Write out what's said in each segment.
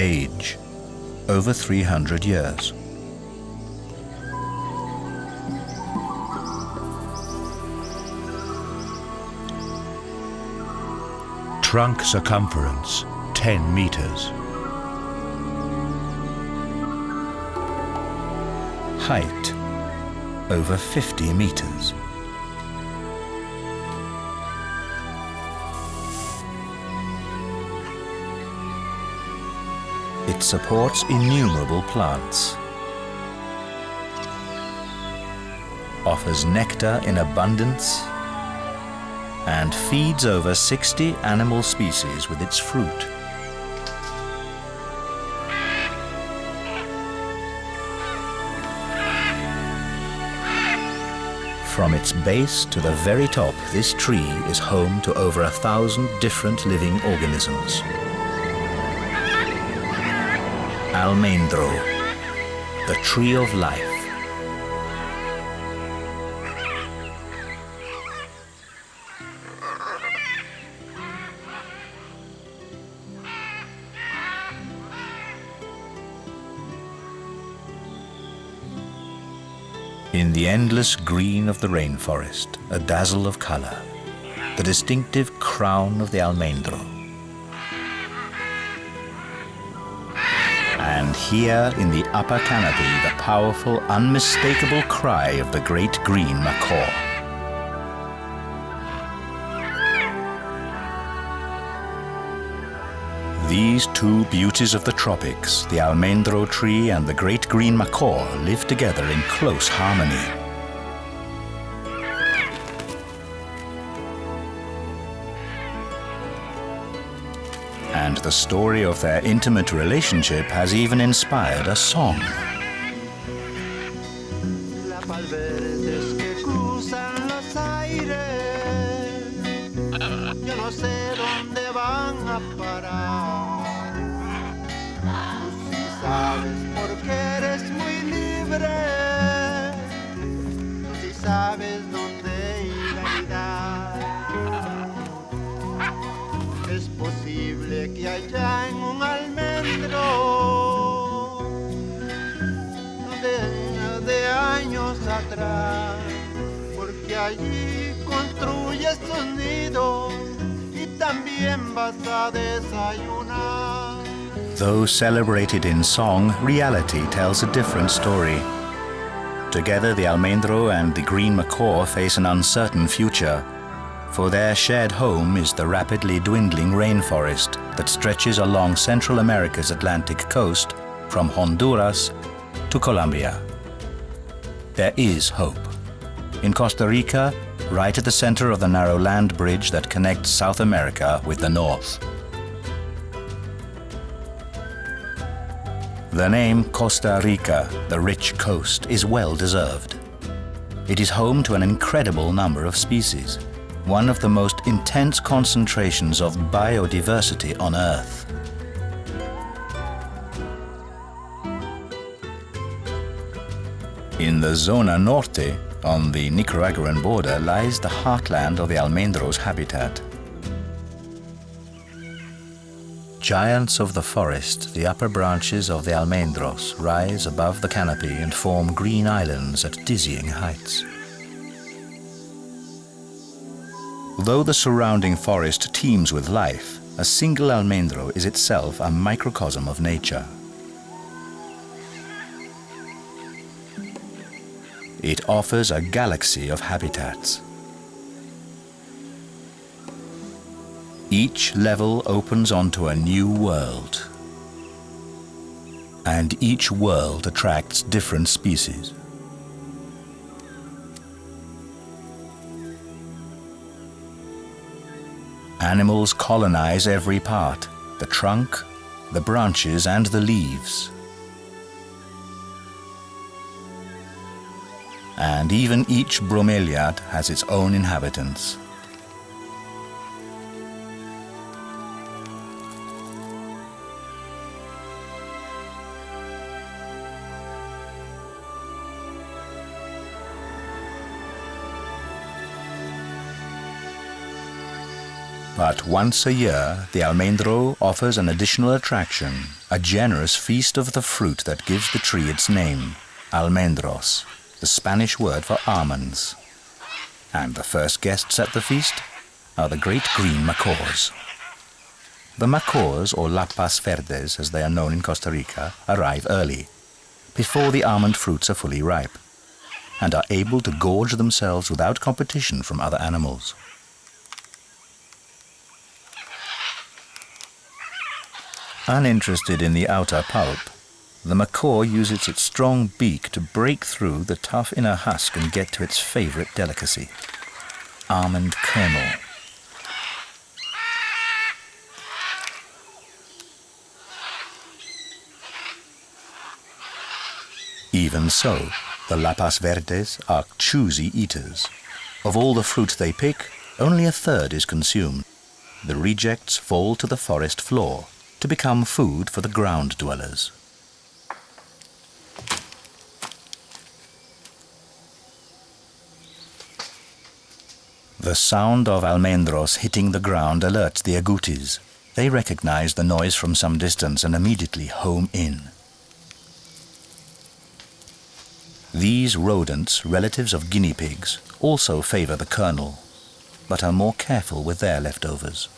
Age: over 300 years. Trunk circumference: 10 meters. Height: over 50 meters. It supports innumerable plants, offers nectar in abundance, and feeds over 60 animal species with its fruit. From its base to the very top, this tree is home to over 1,000 different living organisms. Almendro, the tree of life. In the endless green of the rainforest, a dazzle of color, the distinctive crown of the Almendro. And here in the upper canopy, the powerful, unmistakable cry of the Great Green Macaw. These two beauties of the tropics, the Almendro tree and the Great Green Macaw, live together in close harmony. And the story of their intimate relationship has even inspired a song. Que allá en un almendro de años atrás, porque allí construyes tus nidos y también vas a desayunar. Though celebrated in song, reality tells a different story. Together, the Almendro and the Green Macaw face an uncertain future, for their shared home is the rapidly dwindling rainforest that stretches along Central America's Atlantic coast from Honduras to Colombia. There is hope. In Costa Rica, right at the center of the narrow land bridge that connects South America with the north. The name Costa Rica, the rich coast, is well deserved. It is home to an incredible number of species, one of the most intense concentrations of biodiversity on Earth. In the Zona Norte, on the Nicaraguan border, lies the heartland of the Almendro's habitat. Giants of the forest, the upper branches of the Almendros rise above the canopy and form green islands at dizzying heights. Though the surrounding forest teems with life, a single Almendro is itself a microcosm of nature. It offers a galaxy of habitats. Each level opens onto a new world, and each world attracts different species. Animals colonize every part, the trunk, the branches, and the leaves. And even each bromeliad has its own inhabitants. But once a year, the Almendro offers an additional attraction, a generous feast of the fruit that gives the tree its name, almendros, the Spanish word for almonds. And the first guests at the feast are the Great Green Macaws. The macaws, or lapas verdes as they are known in Costa Rica, arrive early, before the almond fruits are fully ripe, and are able to gorge themselves without competition from other animals. Uninterested in the outer pulp, the macaw uses its strong beak to break through the tough inner husk and get to its favorite delicacy, almond kernel. Even so, the lapas verdes are choosy eaters. Of all the fruit they pick, only a third is consumed. The rejects fall to the forest floor to become food for the ground dwellers. The sound of almendros hitting the ground alerts the agoutis. They recognize the noise from some distance and immediately home in. These rodents, relatives of guinea pigs, also favor the kernel, but are more careful with their leftovers.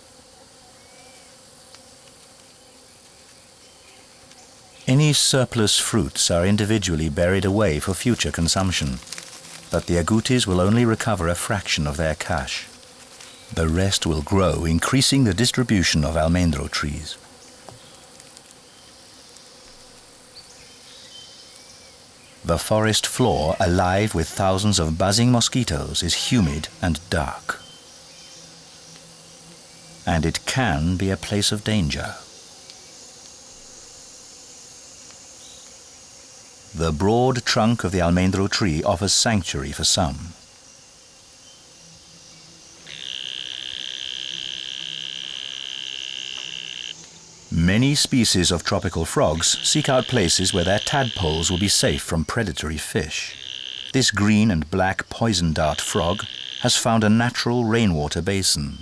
Any surplus fruits are individually buried away for future consumption, but the agoutis will only recover a fraction of their cache. The rest will grow, increasing the distribution of almendro trees. The forest floor, alive with thousands of buzzing mosquitoes, is humid and dark. And it can be a place of danger. The broad trunk of the almendro tree offers sanctuary for some. Many species of tropical frogs seek out places where their tadpoles will be safe from predatory fish. This green and black poison dart frog has found a natural rainwater basin.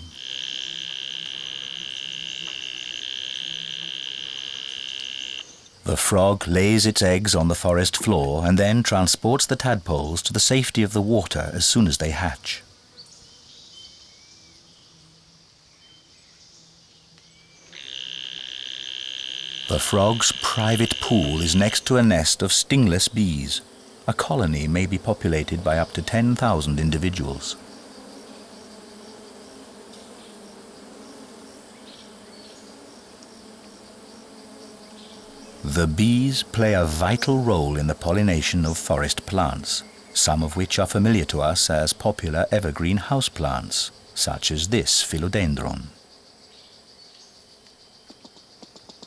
The frog lays its eggs on the forest floor and then transports the tadpoles to the safety of the water as soon as they hatch. The frog's private pool is next to a nest of stingless bees. A colony may be populated by up to 10,000 individuals. The bees play a vital role in the pollination of forest plants, some of which are familiar to us as popular evergreen houseplants, such as this philodendron.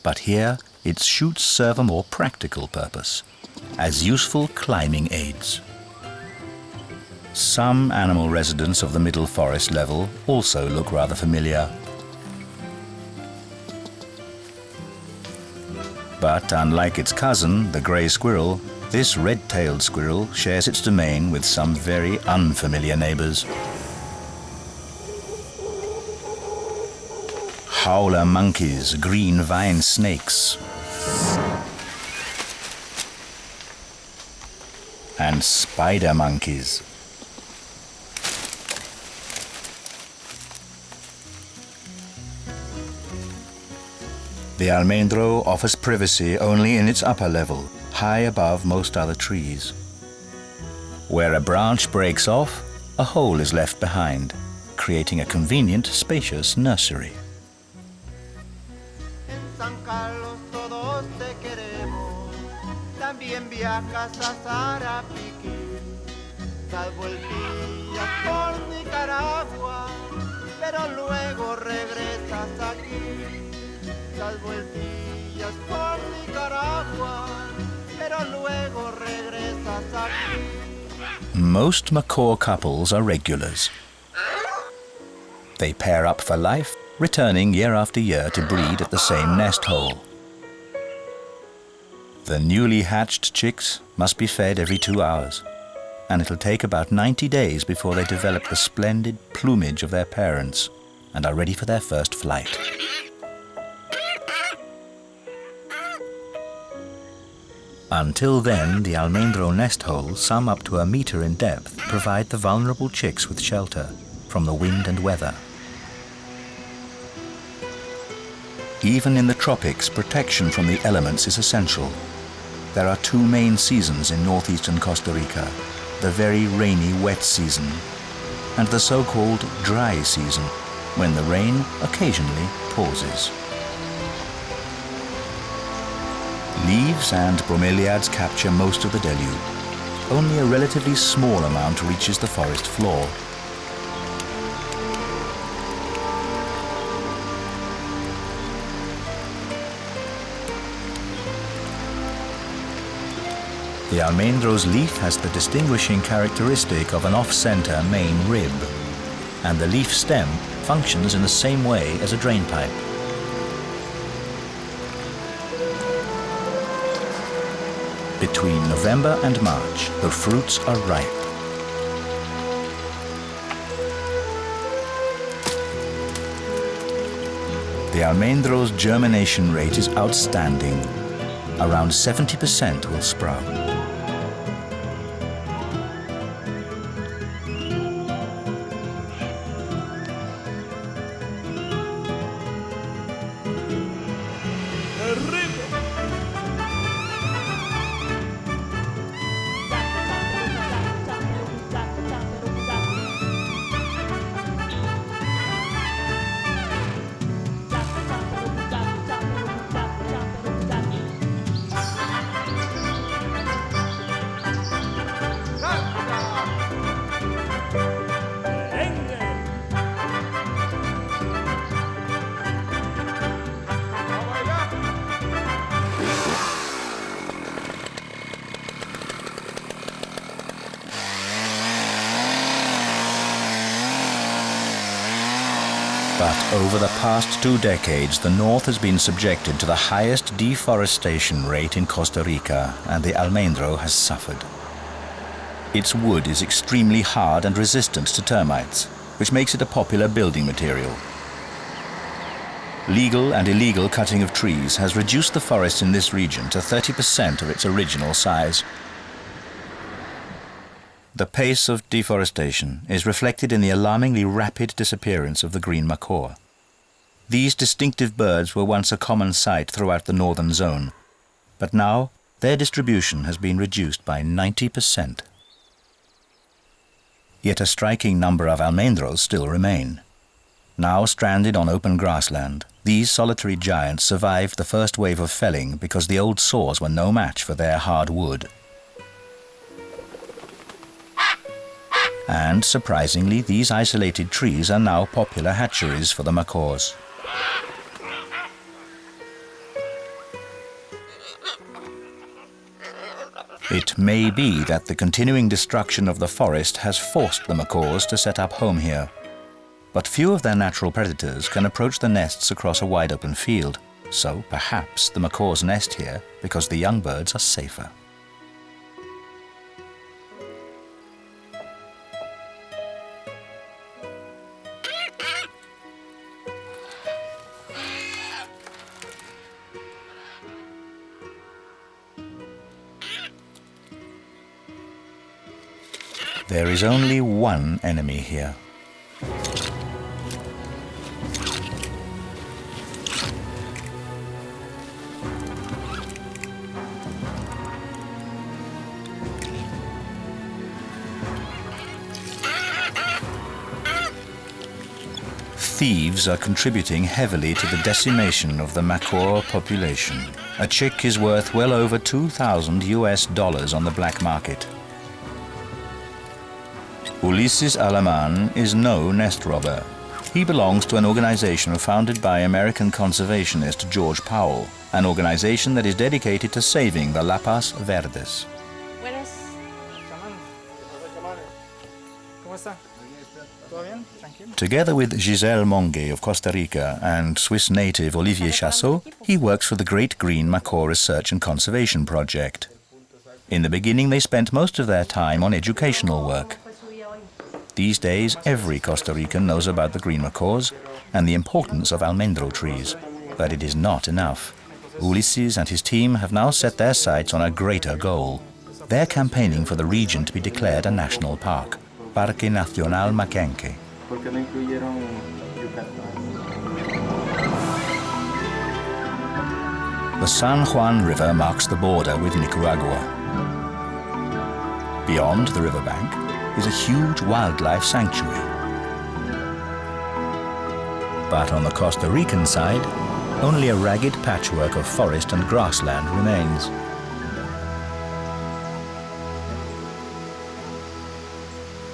But here, its shoots serve a more practical purpose, as useful climbing aids. Some animal residents of the middle forest level also look rather familiar. But unlike its cousin, the grey squirrel, this red-tailed squirrel shares its domain with some very unfamiliar neighbors. Howler monkeys, green vine snakes, and spider monkeys. The almendro offers privacy only in its upper level, high above most other trees. Where a branch breaks off, a hole is left behind, creating a convenient, spacious nursery. También viajas a Sarapiquí, das vueltillas por Nicaragua, pero luego regresas aquí. Das vueltillas por Nicaragua, pero luego regresas aquí. Most macaw couples are regulars. They pair up for life, returning year after year to breed at the same nest hole. The newly hatched chicks must be fed every 2 hours, and it'll take about 90 days before they develop the splendid plumage of their parents, and are ready for their first flight. Until then, the Almendro nest holes, some up to 1 meter in depth, provide the vulnerable chicks with shelter from the wind and weather. Even in the tropics, protection from the elements is essential. There are 2 main seasons in northeastern Costa Rica, the very rainy wet season and the so-called dry season, when the rain occasionally pauses. Leaves and bromeliads capture most of the deluge. Only a relatively small amount reaches the forest floor. The Almendro's leaf has the distinguishing characteristic of an off-center main rib, and the leaf stem functions in the same way as a drainpipe. Between November and March, the fruits are ripe. The Almendro's germination rate is outstanding. Around 70% will sprout. But over the past 2 decades, the north has been subjected to the highest deforestation rate in Costa Rica, and the Almendro has suffered. Its wood is extremely hard and resistant to termites, which makes it a popular building material. Legal and illegal cutting of trees has reduced the forest in this region to 30% of its original size. The pace of deforestation is reflected in the alarmingly rapid disappearance of the green macaw. These distinctive birds were once a common sight throughout the northern zone, but now their distribution has been reduced by 90%. Yet a striking number of almendros still remain. Now stranded on open grassland, these solitary giants survived the first wave of felling because the old saws were no match for their hard wood. And, surprisingly, these isolated trees are now popular hatcheries for the macaws. It may be that the continuing destruction of the forest has forced the macaws to set up home here. But few of their natural predators can approach the nests across a wide open field, so perhaps the macaws nest here because the young birds are safer. There is only one enemy here. Thieves are contributing heavily to the decimation of the macaw population. A chick is worth well over $2,000 US on the black market. Ulises Alaman is no nest robber. He belongs to an organization founded by American conservationist George Powell, an organization that is dedicated to saving the Lapas Verdes. Together with Giselle Monge of Costa Rica and Swiss native Olivier Chassot, he works for the Great Green Macaw Research and Conservation Project. In the beginning, they spent most of their time on educational work. These days, every Costa Rican knows about the green macaws and the importance of almendro trees. But it is not enough. Ulysses and his team have now set their sights on a greater goal. They're campaigning for the region to be declared a national park, Parque Nacional Maquenque. The San Juan River marks the border with Nicaragua. Beyond the riverbank is a huge wildlife sanctuary. But on the Costa Rican side, only a ragged patchwork of forest and grassland remains.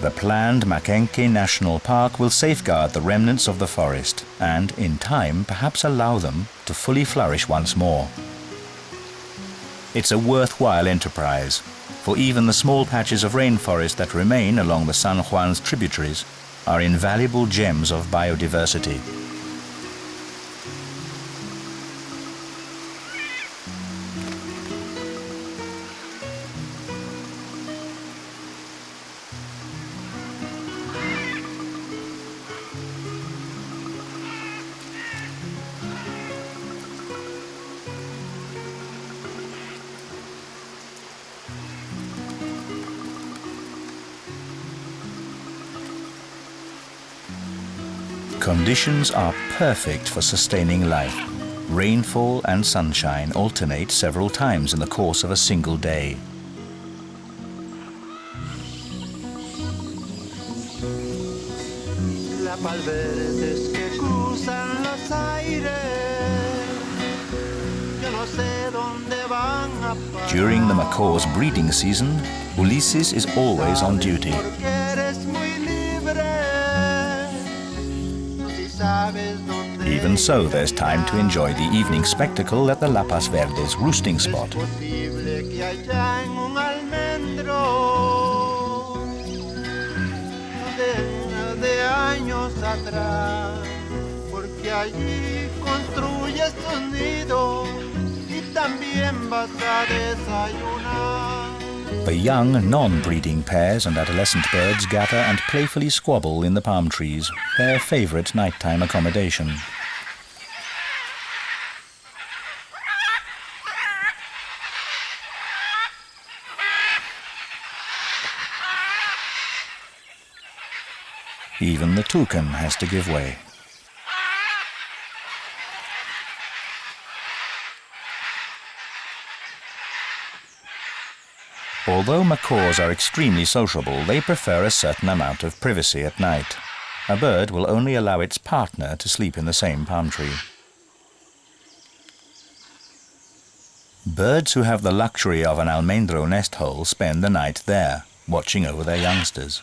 The planned Maquenque National Park will safeguard the remnants of the forest and, in time, perhaps allow them to fully flourish once more. It's a worthwhile enterprise, for even the small patches of rainforest that remain along the San Juan's tributaries are invaluable gems of biodiversity. Conditions are perfect for sustaining life. Rainfall and sunshine alternate several times in the course of a single day. During the macaw's breeding season, Ulysses is always on duty. Even so, there's time to enjoy the evening spectacle at the Lapas Verdes roosting spot. The young, non-breeding pairs and adolescent birds gather and playfully squabble in the palm trees, their favorite nighttime accommodation. Even the toucan has to give way. Although macaws are extremely sociable, they prefer a certain amount of privacy at night. A bird will only allow its partner to sleep in the same palm tree. Birds who have the luxury of an almendro nest hole spend the night there, watching over their youngsters.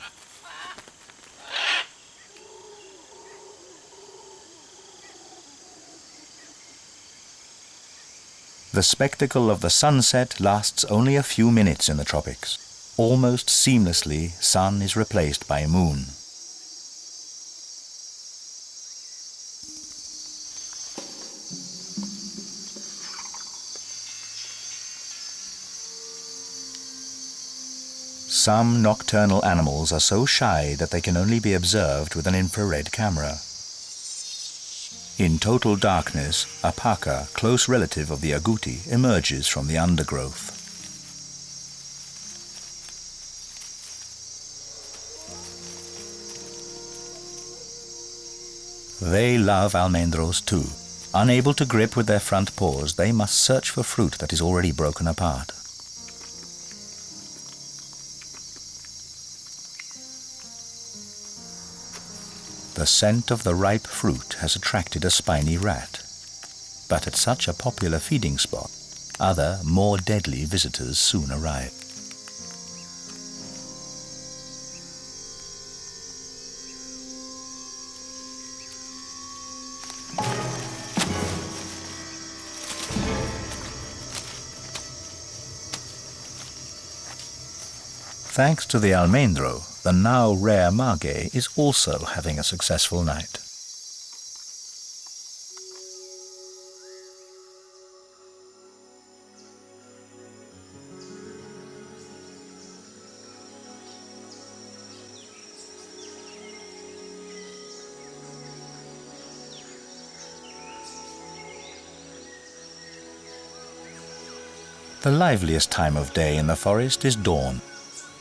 The spectacle of the sunset lasts only a few minutes in the tropics. Almost seamlessly, sun is replaced by moon. Some nocturnal animals are so shy that they can only be observed with an infrared camera. In total darkness, a paca, close relative of the agouti, emerges from the undergrowth. They love almendros too. Unable to grip with their front paws, they must search for fruit that is already broken apart. The scent of the ripe fruit has attracted a spiny rat. But at such a popular feeding spot, other, more deadly visitors soon arrive. Thanks to the almendro, the now rare maguey is also having a successful night. The liveliest time of day in the forest is dawn.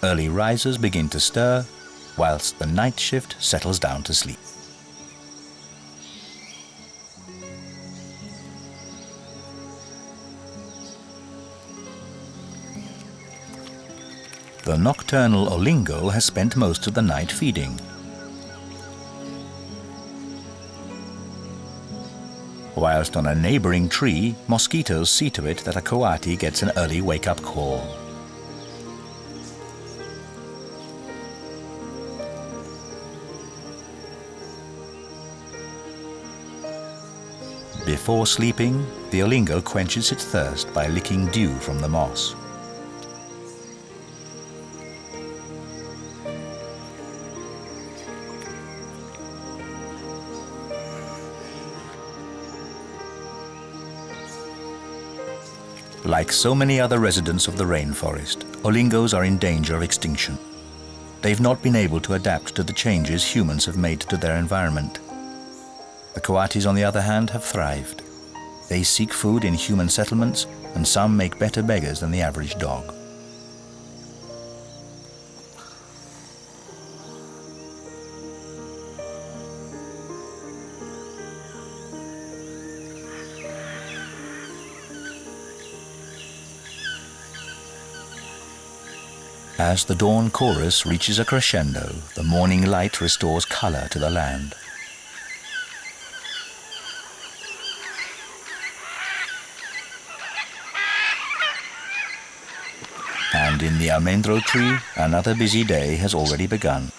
Early risers begin to stir, whilst the night shift settles down to sleep. The nocturnal olingo has spent most of the night feeding. Whilst on a neighboring tree, mosquitoes see to it that a coati gets an early wake-up call. Before sleeping, the olingo quenches its thirst by licking dew from the moss. Like so many other residents of the rainforest, olingos are in danger of extinction. They've not been able to adapt to the changes humans have made to their environment. The coatis, on the other hand, have thrived. They seek food in human settlements, and some make better beggars than the average dog. As the dawn chorus reaches a crescendo, the morning light restores color to the land. And in the Almendro Tree, another busy day has already begun.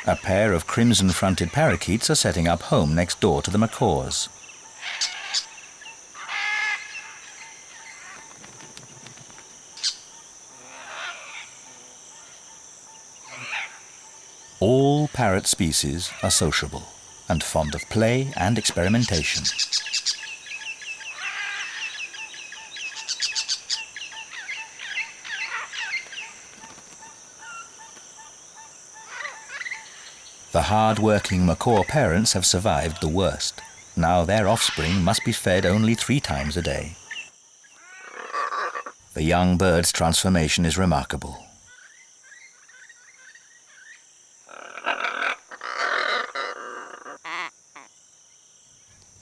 A pair of crimson-fronted parakeets are setting up home next door to the macaws. All parrot species are sociable and fond of play and experimentation. The hard-working macaw parents have survived the worst. Now their offspring must be fed only 3 times a day. The young bird's transformation is remarkable.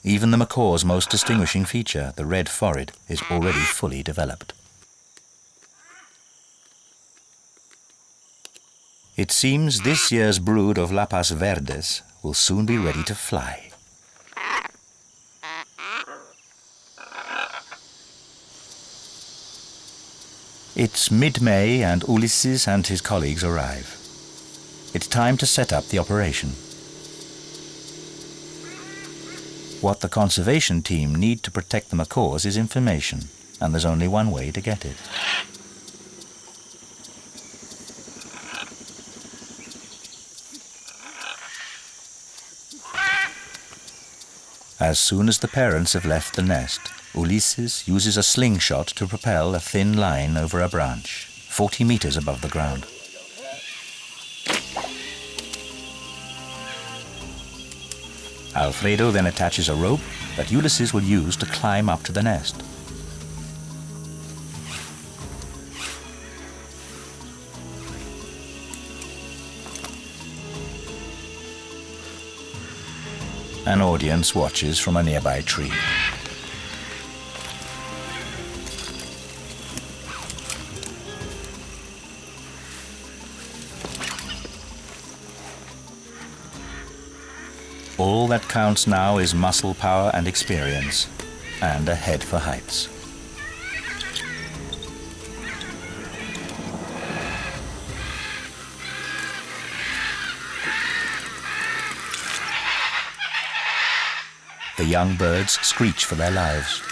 Even the macaw's most distinguishing feature, the red forehead, is already fully developed. It seems this year's brood of lapas verdes will soon be ready to fly. It's mid-May and Ulysses and his colleagues arrive. It's time to set up the operation. What the conservation team need to protect the macaws is information, and there's only one way to get it. As soon as the parents have left the nest, Ulysses uses a slingshot to propel a thin line over a branch, 40 meters above the ground. Alfredo then attaches a rope that Ulysses will use to climb up to the nest. An audience watches from a nearby tree. All that counts now is muscle power and experience, and a head for heights. The young birds screech for their lives.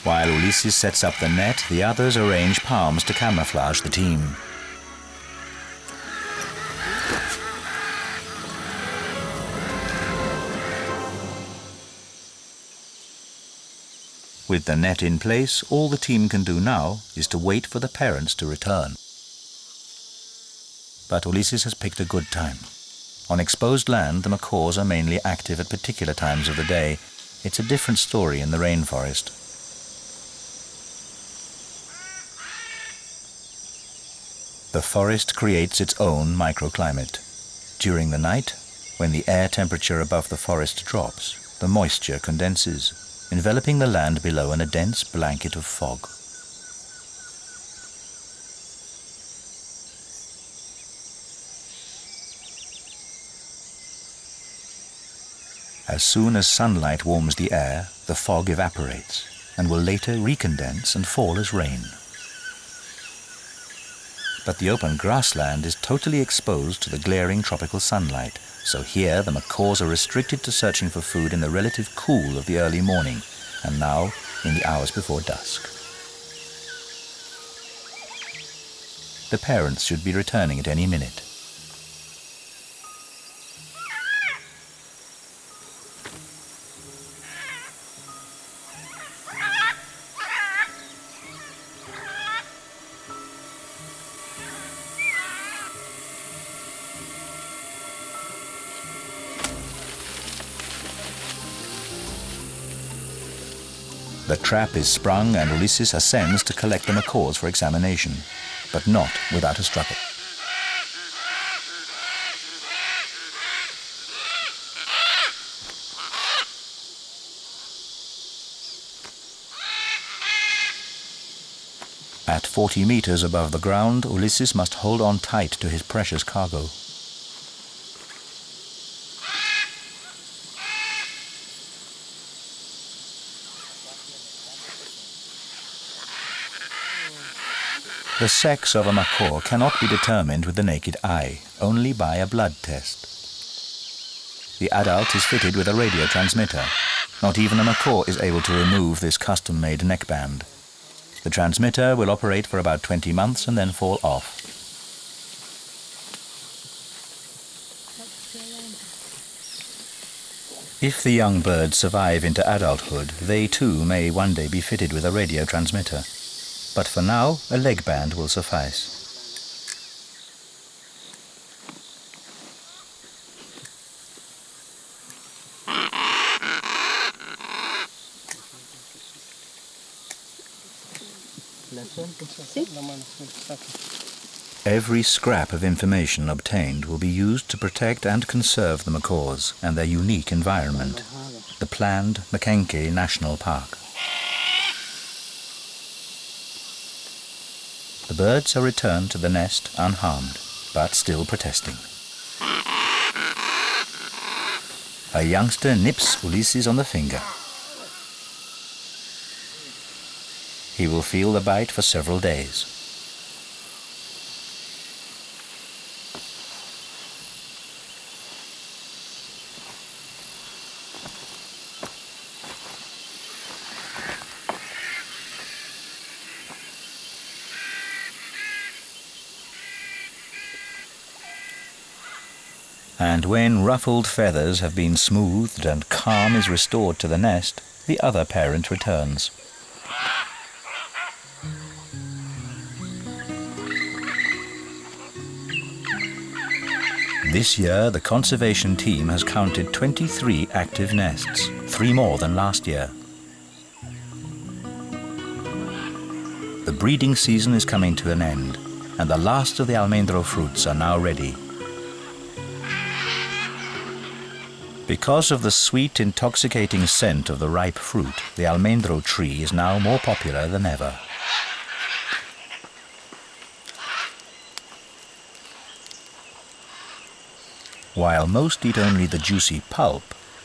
While Ulysses sets up the net, the others arrange palms to camouflage the team. With the net in place, all the team can do now is to wait for the parents to return. but Ulysses has picked a good time. On exposed land, the macaws are mainly active at particular times of the day. It's a different story in the rainforest. The forest creates its own microclimate. During the night, when the air temperature above the forest drops, the moisture condenses, enveloping the land below in a dense blanket of fog. As soon as sunlight warms the air, the fog evaporates and will later recondense and fall as rain. But the open grassland is totally exposed to the glaring tropical sunlight, so here the macaws are restricted to searching for food in the relative cool of the early morning, and now in the hours before dusk. The parents should be returning at any minute. The trap is sprung and Ulysses ascends to collect the macaws for examination, but not without a struggle. At 40 meters above the ground, Ulysses must hold on tight to his precious cargo. The sex of a macaw cannot be determined with the naked eye, only by a blood test. The adult is fitted with a radio transmitter. Not even a macaw is able to remove this custom-made neckband. The transmitter will operate for about 20 months and then fall off. If the young birds survive into adulthood, they too may one day be fitted with a radio transmitter. But for now, a leg band will suffice. Every scrap of information obtained will be used to protect and conserve the macaws and their unique environment, the planned Mackenzie National Park. The birds are returned to the nest unharmed, but still protesting. A youngster nips Ulysses on the finger. He will feel the bite for several days. And when ruffled feathers have been smoothed and calm is restored to the nest, the other parent returns. This year, the conservation team has counted 23 active nests, 3 more than last year. The breeding season is coming to an end, and the last of the almendro fruits are now ready. Because of the sweet, intoxicating scent of the ripe fruit, the almendro tree is now more popular than ever. While most eat only the juicy pulp,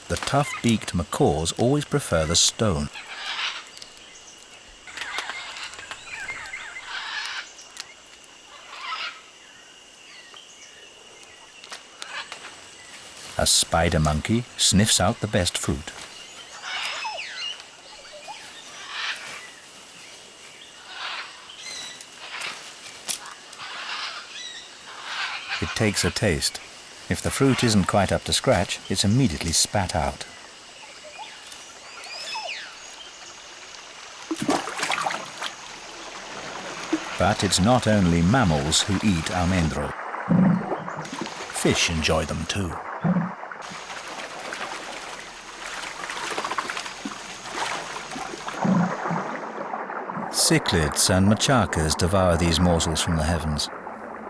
the tough-beaked macaws always prefer the stone. A spider monkey sniffs out the best fruit. It takes a taste. If the fruit isn't quite up to scratch, it's immediately spat out. But it's not only mammals who eat almendro. fish enjoy them too. Cichlids and macaques devour these morsels from the heavens.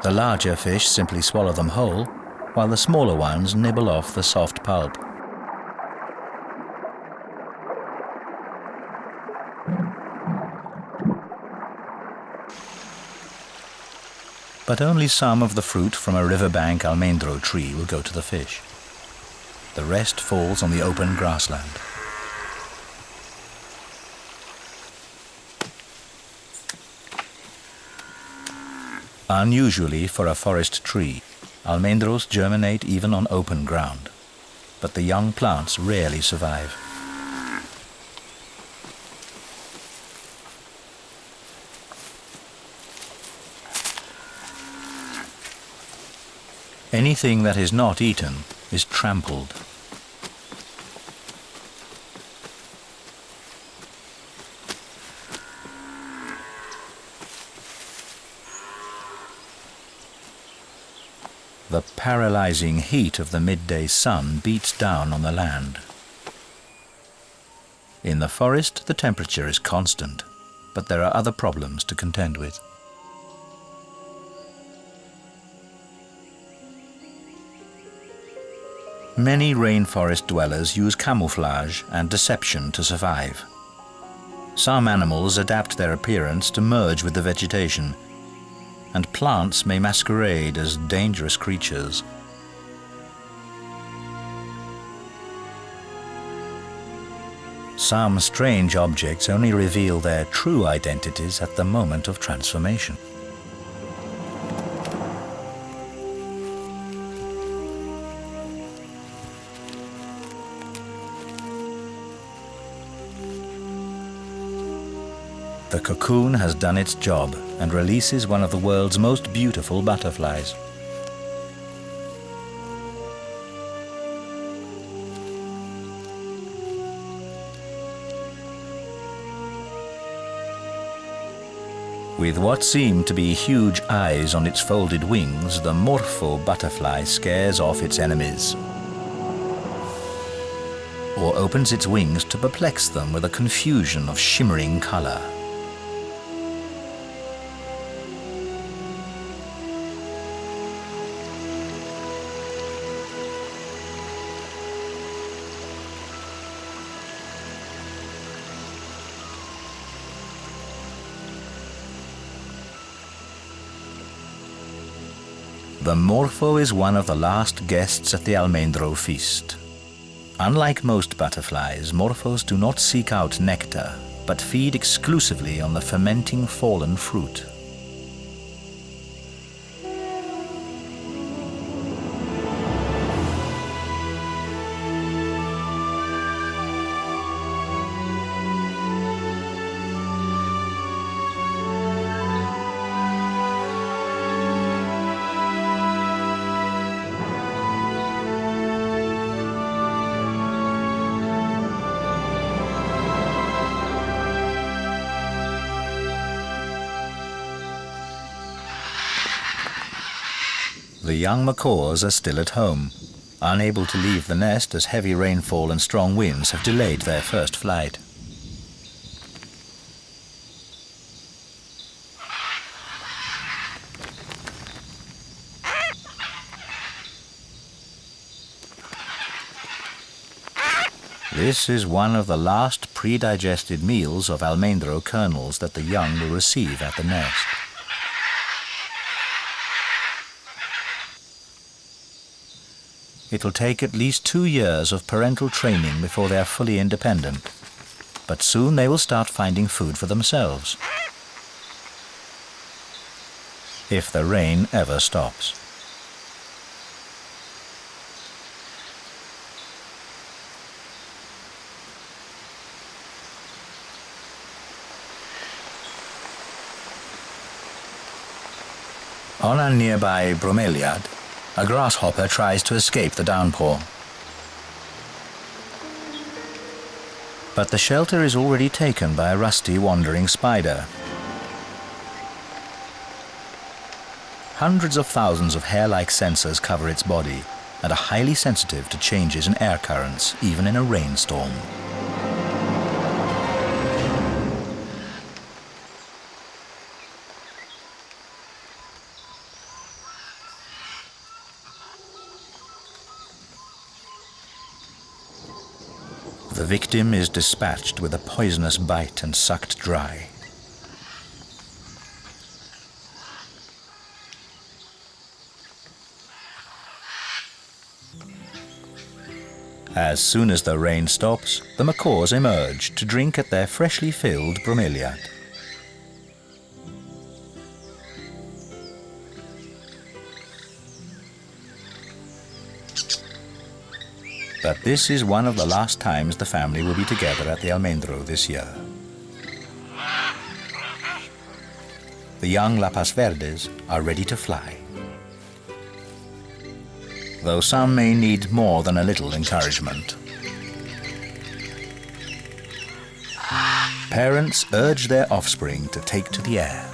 The larger fish simply swallow them whole, while the smaller ones nibble off the soft pulp. But only some of the fruit from a riverbank Almendro tree will go to the fish. The rest falls on the open grassland. Unusually for a forest tree, almendros germinate even on open ground, but the young plants rarely survive. Anything that is not eaten is trampled. The paralyzing heat of the midday sun beats down on the land. In the forest, the temperature is constant, but there are other problems to contend with. Many rainforest dwellers use camouflage and deception to survive. Some animals adapt their appearance to merge with the vegetation, and plants may masquerade as dangerous creatures. Some strange objects only reveal their true identities at the moment of transformation. The cocoon has done its job and releases one of the world's most beautiful butterflies. With what seem to be huge eyes on its folded wings, the morpho butterfly scares off its enemies, or opens its wings to perplex them with a confusion of shimmering color. The morpho is one of the last guests at the Almendro feast. Unlike most butterflies, morphos do not seek out nectar, but feed exclusively on the fermenting fallen fruit. The young macaws are still at home, unable to leave the nest as heavy rainfall and strong winds have delayed their first flight. This is one of the last pre-digested meals of almendro kernels that the young will receive at the nest. It will take at least 2 years of parental training before they are fully independent, but soon they will start finding food for themselves, if the rain ever stops. On a nearby bromeliad, a grasshopper tries to escape the downpour. But the shelter is already taken by a rusty wandering spider. Hundreds of thousands of hair-like sensors cover its body and are highly sensitive to changes in air currents, even in a rainstorm. The victim is dispatched with a poisonous bite and sucked dry. As soon as the rain stops, the macaws emerge to drink at their freshly filled bromeliad. But this is one of the last times the family will be together at the Almendro this year. The young Lapas Verdes are ready to fly. Though some may need more than a little encouragement. Parents urge their offspring to take to the air.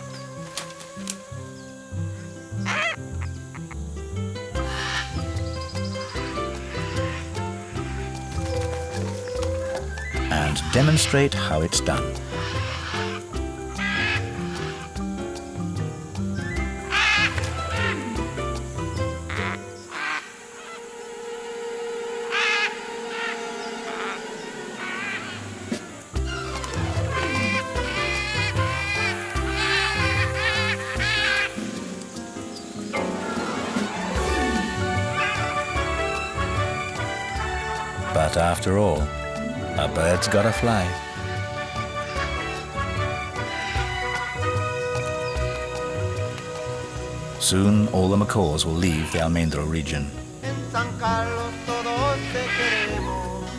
And demonstrate how it's done. But after all, a bird's gotta fly. Soon all the macaws will leave the Almendro region. En San Carlos todos te queremos,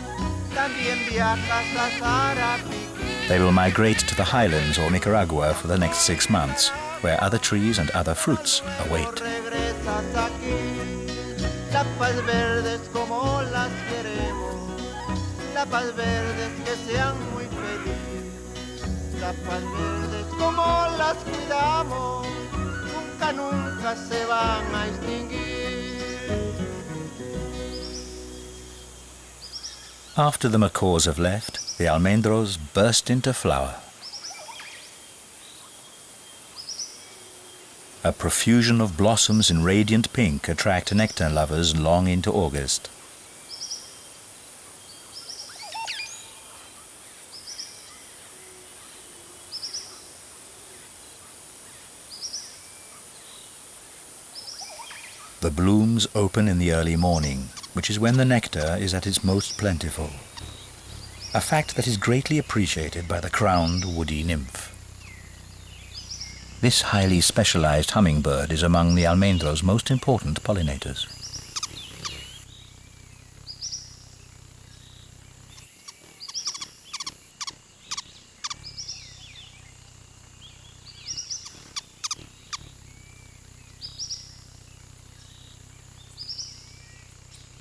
también viajas a Sarapiquí. They will migrate to the highlands or Nicaragua for the next 6 months, where other trees and other fruits await. Regresas aquí, lapas verdes como las queremos, lapas verdes que sean muy felices, lapas verdes como las cuidamos, nunca, nunca se van a extinguir. After the macaws have left, the almendros burst into flower. A profusion of blossoms in radiant pink attract nectar lovers long into August. The blooms open in the early morning, which is when the nectar is at its most plentiful, a fact that is greatly appreciated by the crowned woody nymph. This highly specialized hummingbird is among the almendro's most important pollinators.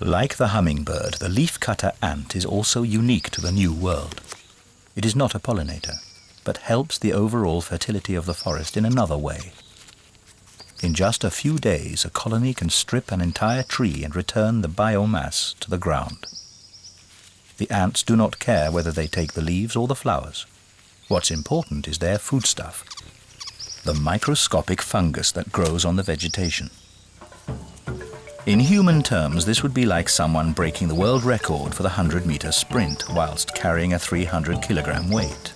Like the hummingbird, the leafcutter ant is also unique to the New World. It is not a pollinator, but helps the overall fertility of the forest in another way. In just a few days, a colony can strip an entire tree and return the biomass to the ground. The ants do not care whether they take the leaves or the flowers. What's important is their foodstuff, the microscopic fungus that grows on the vegetation. In human terms, this would be like someone breaking the world record for the 100-meter sprint whilst carrying a 300-kilogram weight.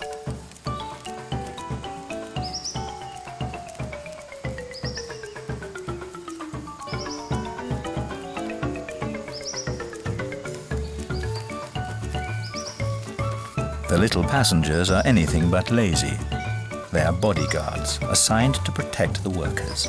The little passengers are anything but lazy. They are bodyguards assigned to protect the workers.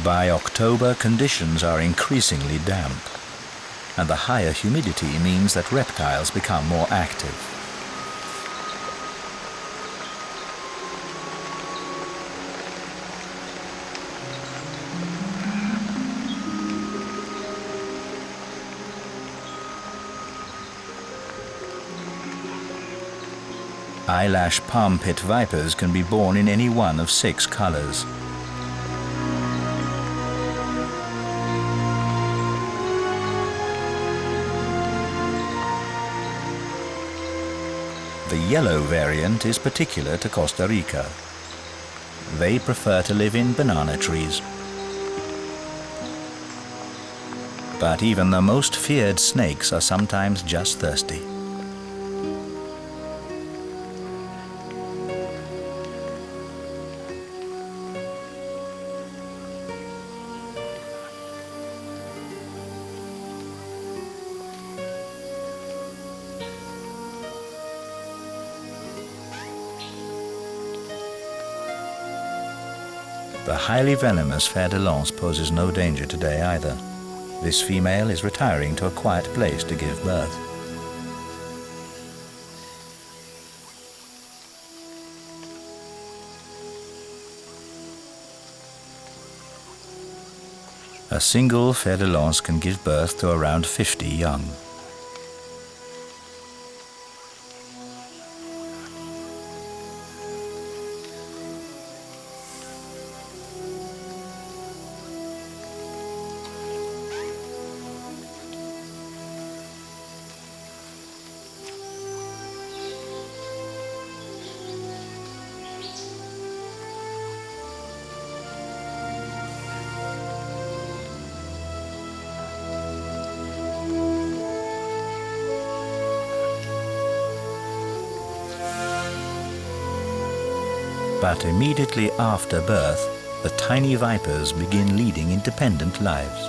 By October, conditions are increasingly damp, and the higher humidity means that reptiles become more active. Eyelash palm pit vipers can be born in any one of 6 colors. The yellow variant is particular to Costa Rica. They prefer to live in banana trees. But even the most feared snakes are sometimes just thirsty. The highly venomous fer de lance poses no danger today either. This female is retiring to a quiet place to give birth. A single fer de lance can give birth to around 50 young. But immediately after birth, the tiny vipers begin leading independent lives.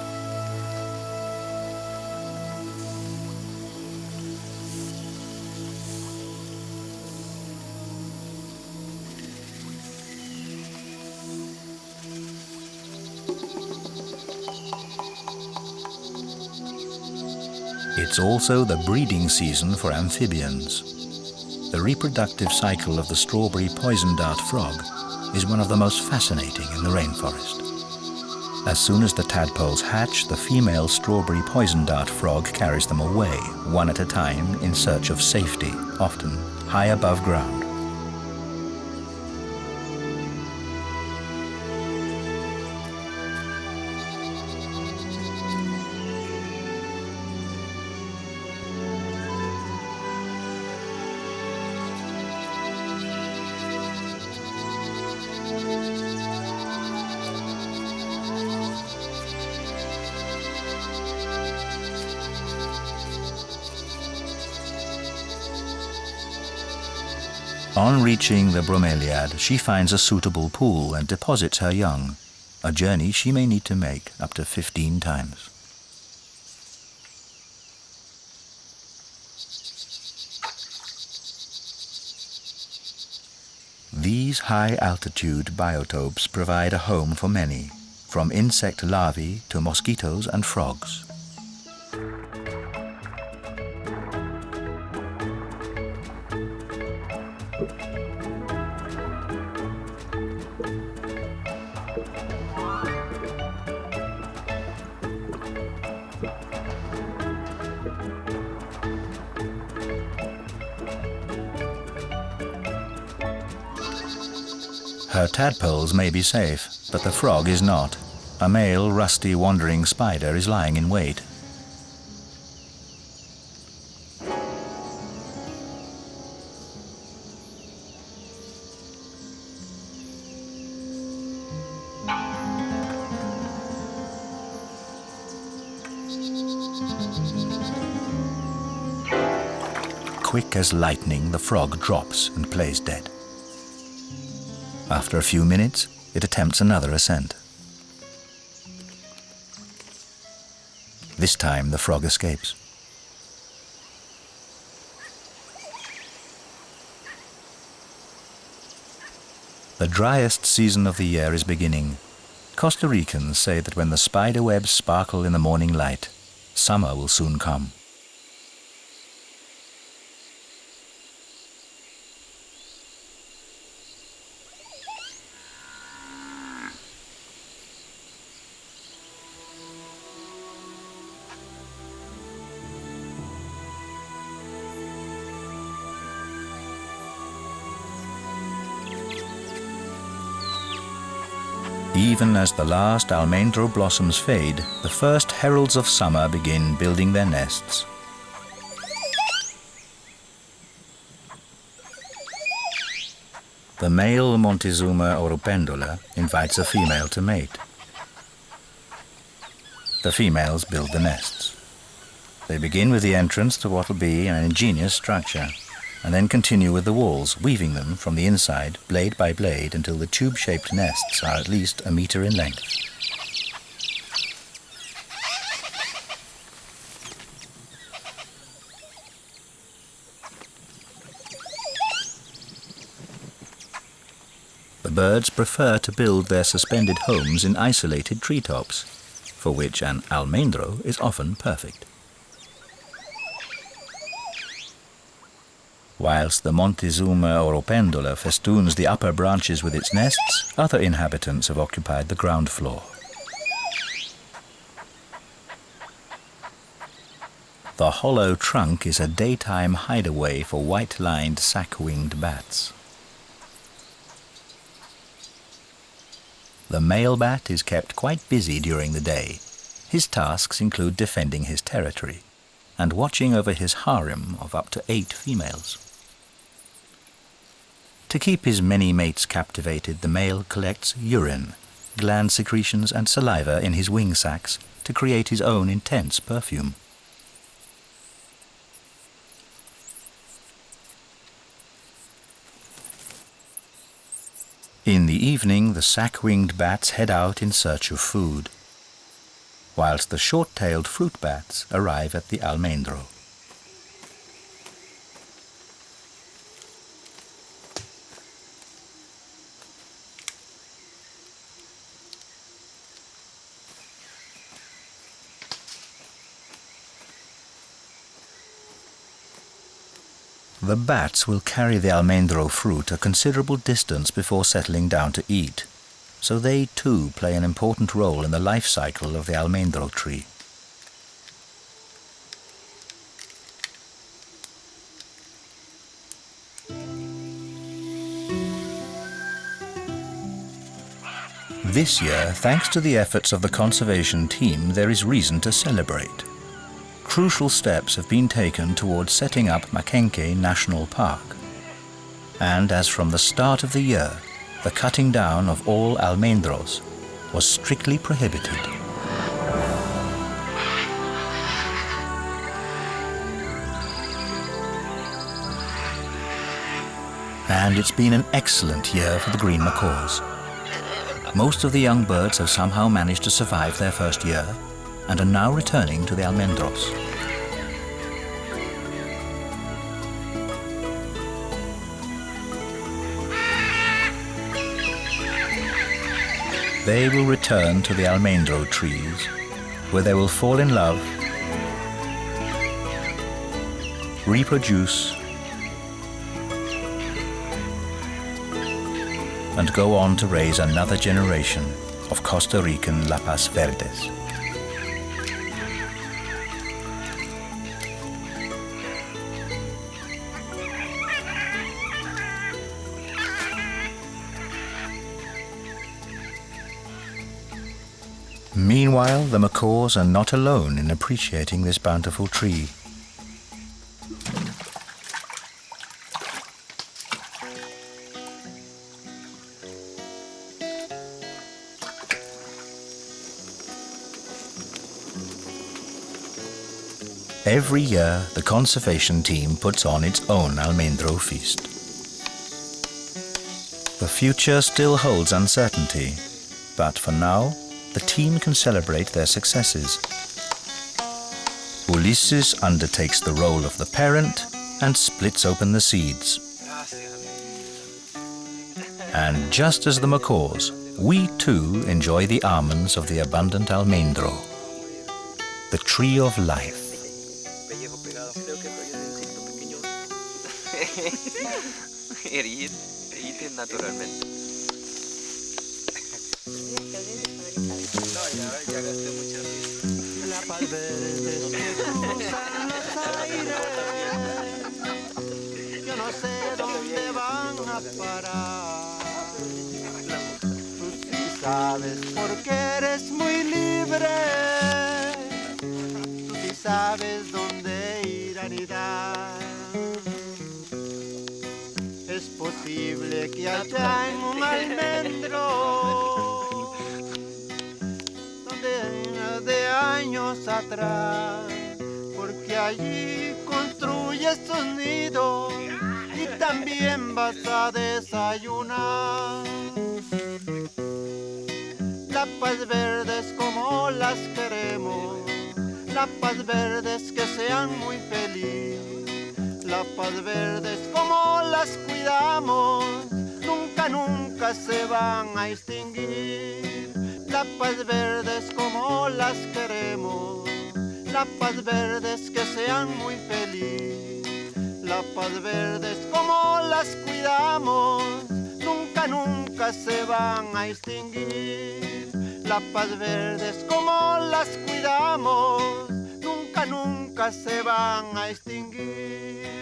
It's also the breeding season for amphibians. The reproductive cycle of the strawberry poison dart frog is one of the most fascinating in the rainforest. As soon as the tadpoles hatch, the female strawberry poison dart frog carries them away, one at a time, in search of safety, often high above ground. On reaching the bromeliad, she finds a suitable pool and deposits her young, a journey she may need to make up to 15 times. These high-altitude biotopes provide a home for many, from insect larvae to mosquitoes and frogs. Her tadpoles may be safe, but the frog is not. A male, rusty, wandering spider is lying in wait. Quick as lightning, the frog drops and plays dead. After a few minutes, it attempts another ascent. This time, the frog escapes. The driest season of the year is beginning. Costa Ricans say that when the spider webs sparkle in the morning light, summer will soon come. Even as the last almendro blossoms fade, the first heralds of summer begin building their nests. The male Montezuma oropendola invites a female to mate. The females build the nests. They begin with the entrance to what will be an ingenious structure, and then continue with the walls, weaving them from the inside, blade by blade, until the tube-shaped nests are at least a meter in length. The birds prefer to build their suspended homes in isolated treetops, for which an almendro is often perfect. Whilst the Montezuma oropendola festoons the upper branches with its nests, other inhabitants have occupied the ground floor. The hollow trunk is a daytime hideaway for white-lined sack-winged bats. The male bat is kept quite busy during the day. His tasks include defending his territory and watching over his harem of up to 8 females. To keep his many mates captivated, the male collects urine, gland secretions and saliva in his wing sacs to create his own intense perfume. In the evening, the sack-winged bats head out in search of food, whilst the short-tailed fruit bats arrive at the almendro. The bats will carry the almendro fruit a considerable distance before settling down to eat, so they too play an important role in the life cycle of the almendro tree. This year, thanks to the efforts of the conservation team, there is reason to celebrate. Crucial steps have been taken towards setting up Mackenke National Park. And as from the start of the year, the cutting down of all almendros was strictly prohibited. And it's been an excellent year for the green macaws. Most of the young birds have somehow managed to survive their first year and are now returning to the almendros. They will return to the almendro trees, where they will fall in love, reproduce, and go on to raise another generation of Costa Rican lapas verdes. Meanwhile, the macaws are not alone in appreciating this bountiful tree. Every year, the conservation team puts on its own almendro feast. The future still holds uncertainty, but for now, the team can celebrate their successes. Ulysses undertakes the role of the parent and splits open the seeds. And just as the macaws, we too enjoy the almonds of the abundant almendro, the tree of life. Naturalmente. La paz verde que cruzan los aires, yo no sé dónde van a parar. Tú sí sabes porque eres muy libre, tú sí sabes dónde ir a anidar. Es posible que allá en un almendro, donde de años atrás, porque allí construyes tus nidos y también vas a desayunar. Las paz verdes como las queremos, las paz verdes que sean muy felices. Las paz verdes como las cuidamos, nunca, nunca se van a extinguir. Las paz verdes como las queremos, las paz verdes que sean muy felices. Las paz verdes como las cuidamos, nunca, nunca se van a extinguir. Las paz verdes como las cuidamos, nunca, nunca se van a extinguir.